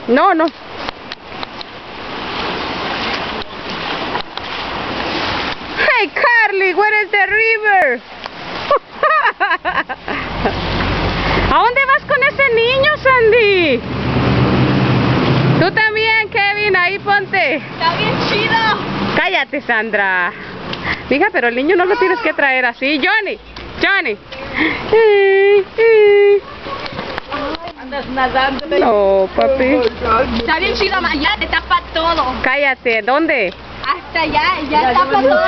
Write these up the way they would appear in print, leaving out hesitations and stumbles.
No, no. Hey, Carly, where is the river? ¿A dónde vas con ese niño, Sandy? Tú también, Kevin, ahí ponte. Está bien chido. Cállate, Sandra. Mija, pero el niño no lo tienes que traer así. Johnny, Johnny. Andas nadando. No, papi. Está bien chido, allá te tapa todo. Cállate, ¿dónde? Hasta allá, ya tapa todo.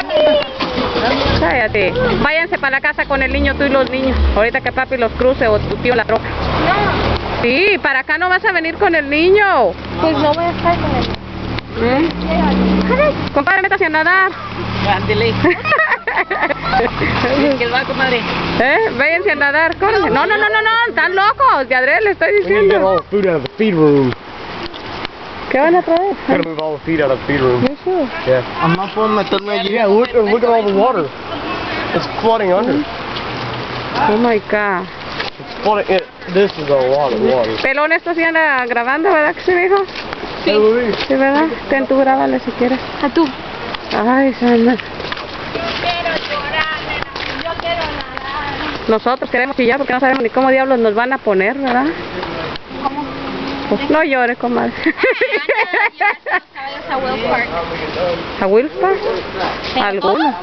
Cállate. Váyanse para la casa con el niño, tú y los niños. Ahorita que papi los cruce o tu tío la troca. No. Sí, para acá no vas a venir con el niño. Pues no voy a estar con él. Compadre, métase a nadar. Ándele. ¿Qué va, comadre? Váyanse a nadar, córrense. No, están locos. De adrede le estoy diciendo. ¿Qué van a traer? Gotta move all the feet out of the feed room. Eso. Yeah. I'm not pulling meterme allí. Yeah, look at all the water. It's flooding under. Oh my God. It's flooding. This is a lot of water. Pelón, esto sí anda grabando, ¿verdad que sí, mijo? Sí. Sí, ¿verdad? Ten, tú grábale si quieres. A tú. Ay, Sandra. Quiero llorar, yo quiero nadar. Nosotros queremos chillar porque no sabemos ni cómo diablos nos van a poner, ¿verdad? ¿Cómo? Pues no llores, comadre. A Will Park. ¿A Will Park? Algunos.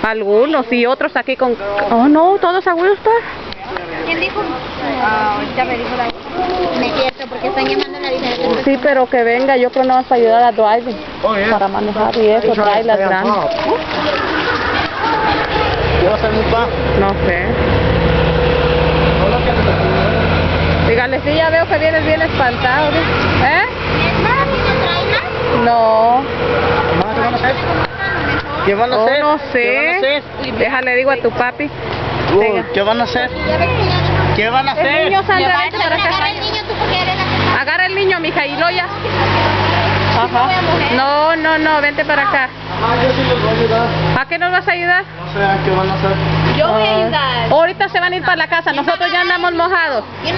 Algunos y otros aquí con... Oh, no, todos a Will Park. ¿Quién dijo? Ahorita me dijo la... Me es cierto, porque están llamando a la diferente. Sí, pero que venga, yo creo no vas a ayudar a driving. Oh, yeah. Para manejar y eso, trae las grandes. ¿Qué va a hacer mi papá? No sé. Dígale, sí, ya veo que vienes bien espantado. ¿Eh? No. ¿Qué van a hacer? ¿Qué van a Oh, hacer? no ¿Qué van a sé. hacer? Déjale, digo a tu papi. Venga. ¿Qué van a hacer? ¿Qué van a El hacer? niño, Sandra, vente para acá. Agarra el niño, tú porque eres la... Agarra el niño, mija, y lo ya. Ajá. No, vente para acá. Yo sí los voy a ayudar. ¿A qué nos vas a ayudar? No sé qué van a hacer. Yo voy a ayudar. Ahorita se van a ir para la casa, nosotros ya andamos mojados. Yo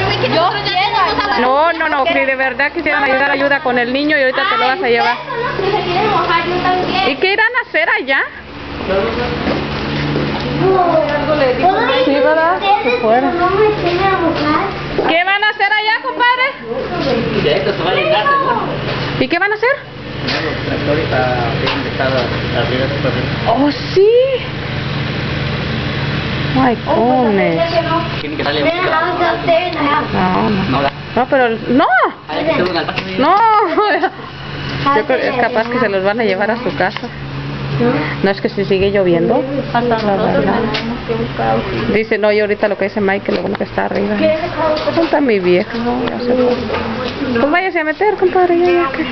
quiero. No, si de verdad quisieran ayuda con el niño y ahorita te lo vas a llevar. Se quiere mojar, yo también. ¿Y qué irán a hacer allá? Sí, ¿verdad? Se fueron. ¿Qué van a hacer allá, compadre? De esto se va a llegar, seguro. ¿Y qué van a hacer? Los tractores tienen que estar arriba de su Oh, sí. Ay, cones. Tienen que darle No, pero no. Hay que subir al parque. No. Yo creo que es capaz que se los van a llevar a su casa. No es que si sigue lloviendo. La verdad. Dice, no, y ahorita lo que dice Mike, lo bueno que está arriba. ¿Dónde está mi vieja? No, ya se fue. Pues váyase a meter, compadre. Ya, que...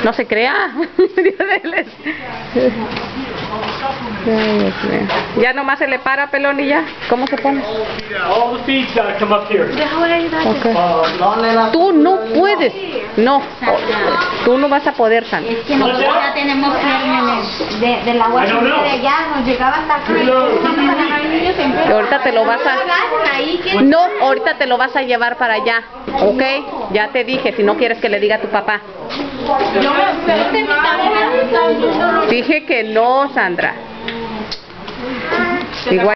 No se crea. Ay, Dios mío. Ya nomás se le para, pelón, y ya. ¿Cómo se pone? All the feet's gotta come up here. Okay. No, nena. Tú no puedes. No. Tú no vas a poder, Sandra. Es que nosotros ya tenemos gérmenes del agua que viene de allá, nos llegaba hasta acá. Y ahorita te lo vas a... No, ahorita te lo vas a llevar para allá. ¿Ok? Ya te dije, si no quieres que le diga a tu papá. Dije que no, Sandra. Igual.